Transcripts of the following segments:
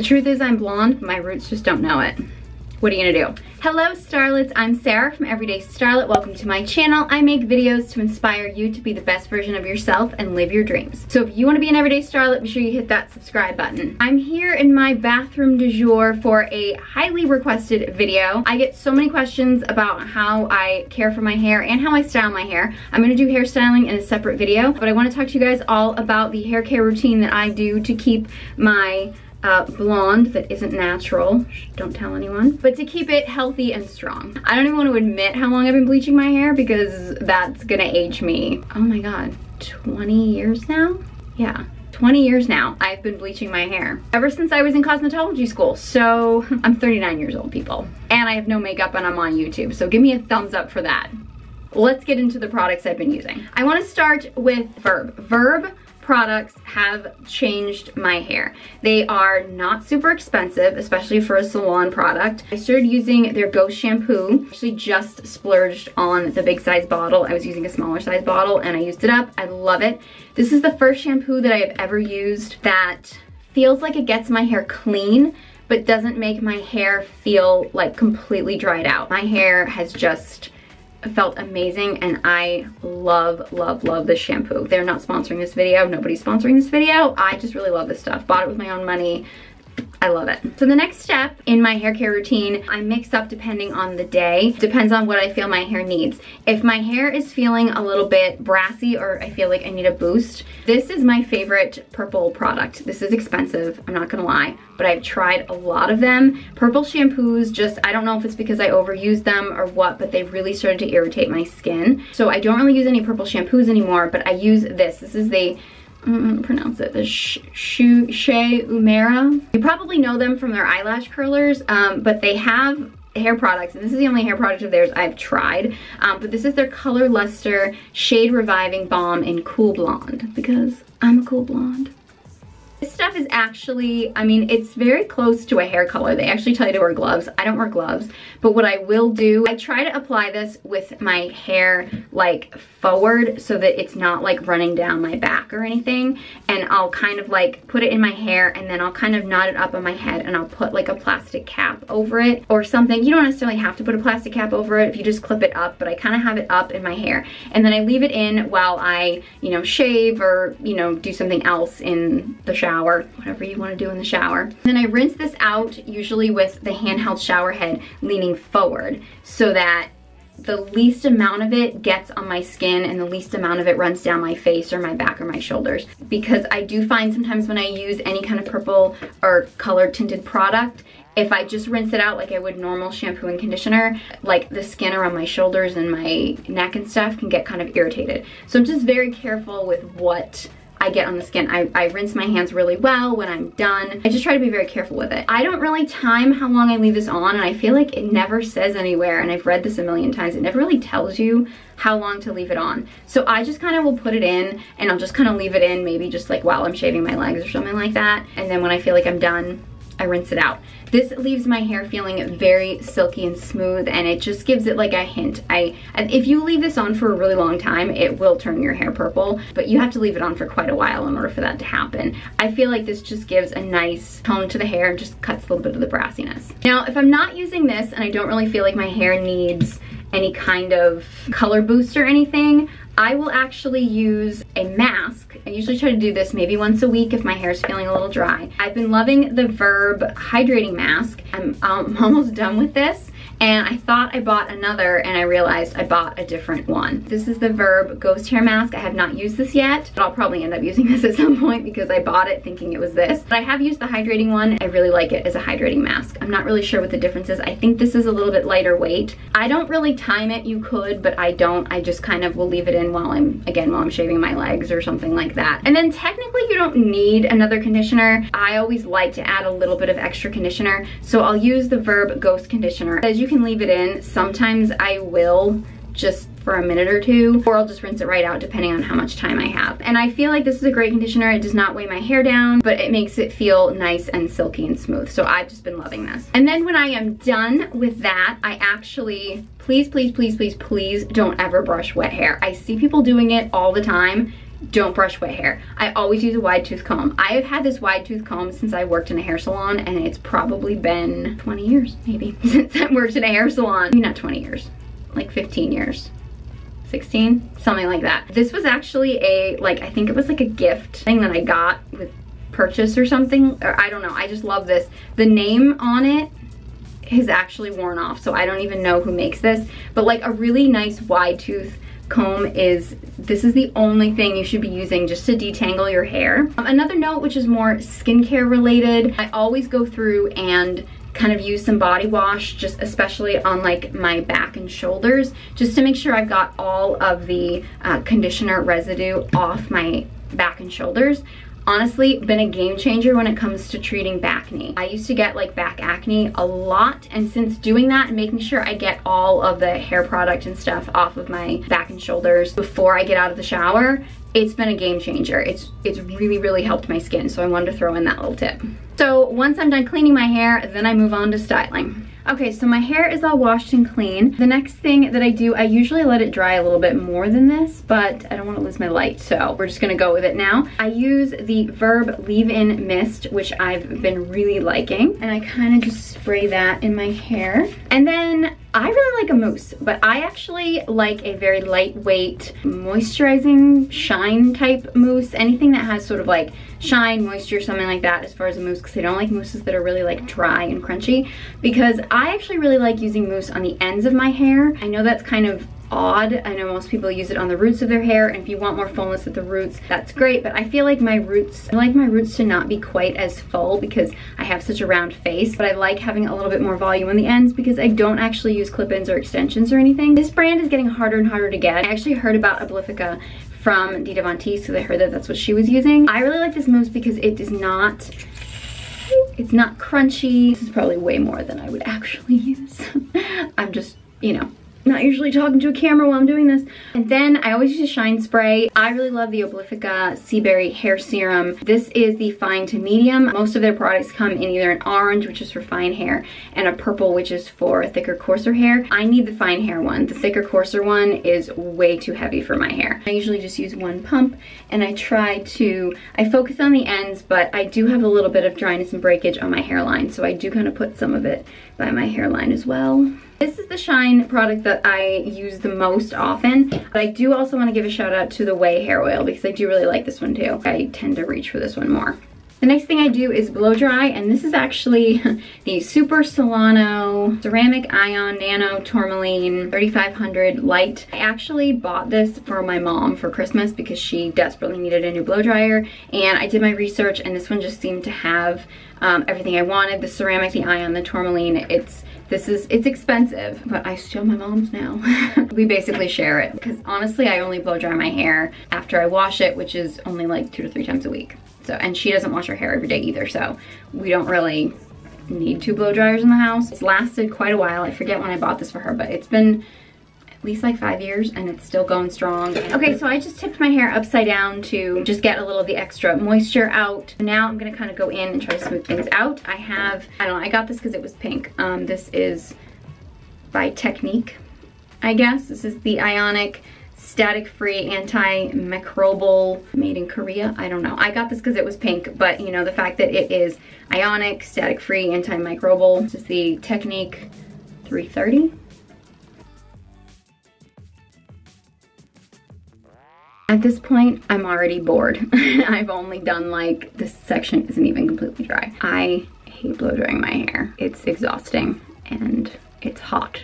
The truth is I'm blonde, my roots just don't know it. What are you gonna do? Hello starlets, I'm Sarah from Everyday Starlet. Welcome to my channel. I make videos to inspire you to be the best version of yourself and live your dreams. So if you wanna be an Everyday Starlet, be sure you hit that subscribe button. I'm here in my bathroom du jour for a highly requested video. I get so many questions about how I care for my hair and how I style my hair. I'm gonna do hairstyling in a separate video, but I wanna talk to you guys all about the hair care routine that I do to keep my blonde that isn't natural, don't tell anyone, but to keep it healthy and strong. I don't even want to admit how long I've been bleaching my hair because that's gonna age me. Oh my god, 20 years now? Yeah, 20 years now I've been bleaching my hair. Ever since I was in cosmetology school, so I'm 39 years old, people. And I have no makeup and I'm on YouTube, so give me a thumbs up for that. Let's get into the products I've been using. I want to start with Verb. Verb products have changed my hair. They are not super expensive, especially for a salon product. I started using their Ghost shampoo. Actually just splurged on the big size bottle. I was using a smaller size bottle and I used it up. I love it. This is the first shampoo that I have ever used that feels like it gets my hair clean, but doesn't make my hair feel like completely dried out. My hair has just felt amazing and I love, love, love this shampoo. They're not sponsoring this video. Nobody's sponsoring this video. I just really love this stuff. Bought it with my own money. I love it. So the next step in my hair care routine, I mix up depending on the day. Depends on what I feel my hair needs. If my hair is feeling a little bit brassy or I feel like I need a boost, this is my favorite purple product. This is expensive, I'm not gonna lie, but I've tried a lot of them. Purple shampoos just, I don't know if it's because I overuse them or what, but they really started to irritate my skin. So I don't really use any purple shampoos anymore, but I use this. This is the I don't know how to pronounce it, the Shea Umera. You probably know them from their eyelash curlers, but they have hair products, and this is the only hair product of theirs I've tried, but this is their Color Luster Shade Reviving Balm in Cool Blonde, because I'm a cool blonde. This stuff is actually, I mean, it's very close to a hair color. They actually tell you to wear gloves. I don't wear gloves, but what I will do, I try to apply this with my hair like forward so that it's not like running down my back or anything. And I'll kind of like put it in my hair and then I'll kind of knot it up on my head and I'll put like a plastic cap over it or something. You don't necessarily have to put a plastic cap over it if you just clip it up, but I kind of have it up in my hair. And then I leave it in while I, you know, shave or, you know, do something else in the shower. Whatever you want to do in the shower. Then I rinse this out, usually with the handheld shower head leaning forward, so that the least amount of it gets on my skin and the least amount of it runs down my face or my back or my shoulders. Because I do find sometimes when I use any kind of purple or color tinted product, if I just rinse it out like I would normal shampoo and conditioner, like the skin around my shoulders and my neck and stuff can get kind of irritated. So I'm just very careful with what I get on the skin. I rinse my hands really well when I'm done. I just try to be very careful with it. I don't really time how long I leave this on, and I feel like it never says anywhere, and I've read this a million times, it never really tells you how long to leave it on. So I just kind of will put it in and I'll just kind of leave it in maybe just like while I'm shaving my legs or something like that. And then when I feel like I'm done, I rinse it out. This leaves my hair feeling very silky and smooth, and it just gives it like a hint. If you leave this on for a really long time, it will turn your hair purple, but you have to leave it on for quite a while in order for that to happen. I feel like this just gives a nice tone to the hair and just cuts a little bit of the brassiness. Now, if I'm not using this and I don't really feel like my hair needs any kind of color boost or anything, I will actually use a mask. I usually try to do this maybe once a week if my hair is feeling a little dry. I've been loving the Verb hydrating mask. I'm almost done with this, and I thought I bought another and I realized I bought a different one. This is the Verb Ghost Hair Mask. I have not used this yet, but I'll probably end up using this at some point because I bought it thinking it was this. But I have used the hydrating one. I really like it as a hydrating mask. I'm not really sure what the difference is. I think this is a little bit lighter weight. I don't really time it. You could, but I don't. I just kind of will leave it in while I'm shaving my legs or something like that. And then technically you don't need another conditioner. I always like to add a little bit of extra conditioner, so I'll use the Verb Ghost Conditioner. As you can leave it in, sometimes I will just for a minute or two, or I'll just rinse it right out depending on how much time I have. And I feel like this is a great conditioner. It does not weigh my hair down, but it makes it feel nice and silky and smooth. So I've just been loving this. And then when I am done with that, I actually, please, please, please, please, please don't ever brush wet hair. I see people doing it all the time. don't brush wet hair. I always use a wide tooth comb. I have had this wide tooth comb since I worked in a hair salon, and it's probably been 20 years maybe since I worked in a hair salon. Maybe not 20 years, like 15 years. 16, something like that. This was actually a, like, I think it was like a gift thing that I got with purchase or something, or I don't know. I just love this. The name on it is actually worn off, so I don't even know who makes this, but like a really nice wide tooth comb this is the only thing you should be using just to detangle your hair. Another note, which is more skincare related, I always go through and kind of use some body wash, just especially on like my back and shoulders, just to make sure I've got all of the conditioner residue off my back and shoulders. Honestly, been a game changer when it comes to treating back acne. I used to get like back acne a lot, and since doing that and making sure I get all of the hair product and stuff off of my back and shoulders before I get out of the shower, it's been a game changer. It's really, really helped my skin, so I wanted to throw in that little tip. So once I'm done cleaning my hair, then I move on to styling. Okay, so my hair is all washed and clean. The next thing that I do, I usually let it dry a little bit more than this, but I don't want to lose my light, so we're just gonna go with it now. I use the Verb Leave-In Mist, which I've been really liking, and I kind of just spray that in my hair. And then I really like a mousse, but I actually like a very lightweight moisturizing shine type mousse. Anything that has sort of like shine, moisture, something like that as far as a mousse, because I don't like mousses that are really like dry and crunchy, because I actually really like using mousse on the ends of my hair. I know that's kind of odd. I know most people use it on the roots of their hair, and if you want more fullness at the roots, that's great, but I feel like I like my roots to not be quite as full because I have such a round face, but I like having a little bit more volume on the ends because I don't actually use clip-ins or extensions or anything. This brand is getting harder and harder to get. I actually heard about Oblifica from Dita Von Teese, because I heard that that's what she was using. I really like this mousse because it's not crunchy. This is probably way more than I would actually use. I'm just, you know, not usually talking to a camera while I'm doing this. And then I always use a shine spray. I really love the Oblifica Sea Berry Hair Serum. This is the fine to medium. Most of their products come in either an orange, which is for fine hair, and a purple, which is for thicker, coarser hair. I need the fine hair one. The thicker, coarser one is way too heavy for my hair. I usually just use one pump, and I focus on the ends, but I do have a little bit of dryness and breakage on my hairline, so I do kind of put some of it by my hairline as well. This is the Shine product that I use the most often, but I do also want to give a shout out to the Way hair oil because I do really like this one too. I tend to reach for this one more. The next thing I do is blow dry, and this is actually the Super Solano Ceramic Ion Nano Tourmaline 3500 Light. I actually bought this for my mom for Christmas because she desperately needed a new blow dryer, and I did my research, and this one just seemed to have everything I wanted. The ceramic, the ion, the tourmaline, it's expensive, but I steal my mom's now. We basically share it because honestly, I only blow dry my hair after I wash it, which is only like 2 to 3 times a week. So, and she doesn't wash her hair every day either, so we don't really need 2 blow dryers in the house. It's lasted quite a while. I forget when I bought this for her, but it's been at least like 5 years and it's still going strong. Okay, so I just tipped my hair upside down to just get a little of the extra moisture out. Now I'm gonna kind of go in and try to smooth things out. I don't know, I got this because it was pink. This is by Technique, I guess. This is the Ionic Static-Free Antimicrobial, made in Korea. I don't know. I got this because it was pink, but you know, the fact that it is Ionic, Static-Free, Antimicrobial. This is the Technique 330. At this point, I'm already bored. I've only done like, this section isn't even completely dry. I hate blow drying my hair. It's exhausting and it's hot.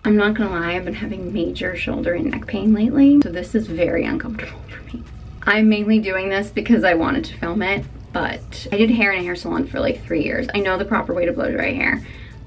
I'm not gonna lie, I've been having major shoulder and neck pain lately, so this is very uncomfortable for me. I'm mainly doing this because I wanted to film it, but I did hair in a hair salon for like 3 years. I know the proper way to blow dry hair.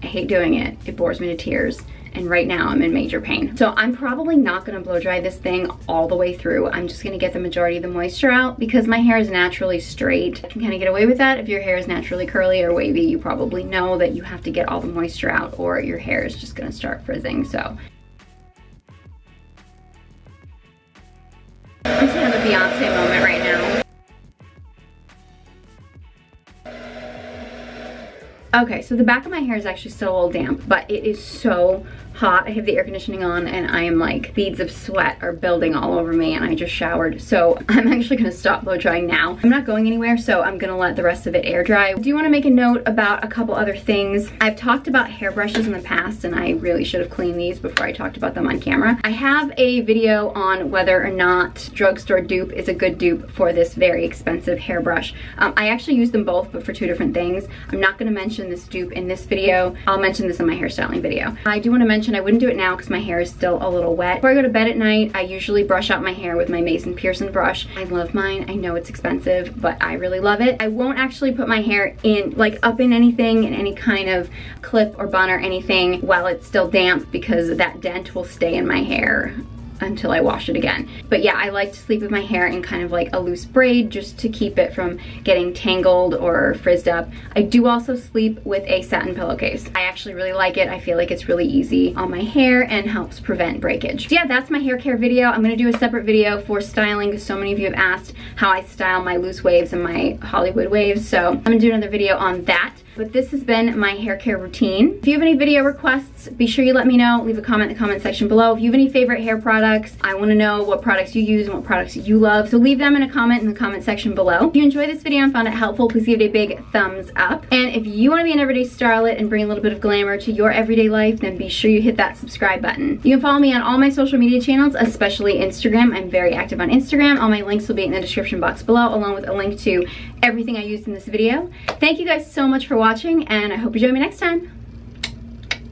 I hate doing it. It bores me to tears. And right now I'm in major pain. So I'm probably not gonna blow dry this thing all the way through. I'm just gonna get the majority of the moisture out because my hair is naturally straight. I can kind of get away with that. If your hair is naturally curly or wavy, you probably know that you have to get all the moisture out or your hair is just gonna start frizzing, so. I'm just gonna have a Beyonce moment right now. Okay, so the back of my hair is actually still a little damp, but it is so hot. I have the air conditioning on and I am like, beads of sweat are building all over me and I just showered. So I'm actually gonna stop blow drying now. I'm not going anywhere, so I'm gonna let the rest of it air dry. I do wanna make a note about a couple other things. I've talked about hairbrushes in the past and I really should have cleaned these before I talked about them on camera. I have a video on whether or not drugstore dupe is a good dupe for this very expensive hairbrush. I actually use them both, but for two different things. I'm not gonna mention this dupe in this video. I'll mention this in my hairstyling video. I do wanna mention I wouldn't do it now because my hair is still a little wet. Before I go to bed at night, I usually brush out my hair with my Pearson brush. I love mine. I know it's expensive, but I really love it. I won't actually put my hair in, like up in anything, in any kind of clip or bun or anything while it's still damp, because that dent will stay in my hair until I wash it again. But yeah, I like to sleep with my hair in kind of like a loose braid just to keep it from getting tangled or frizzed up. I do also sleep with a satin pillowcase. I actually really like it. I feel like it's really easy on my hair and helps prevent breakage. So yeah, that's my hair care video. I'm gonna do a separate video for styling because so many of you have asked how I style my loose waves and my Hollywood waves. So I'm gonna do another video on that. But this has been my hair care routine. If you have any video requests, be sure you let me know. Leave a comment in the comment section below. If you have any favorite hair products, I want to know what products you use and what products you love. So leave them in a comment in the comment section below. If you enjoyed this video and found it helpful, please give it a big thumbs up. And if you want to be an everyday starlet and bring a little bit of glamour to your everyday life, then be sure you hit that subscribe button. You can follow me on all my social media channels, especially Instagram. I'm very active on Instagram. All my links will be in the description box below, along with a link to everything I used in this video. Thank you guys so much for watching, and I hope you join me next time.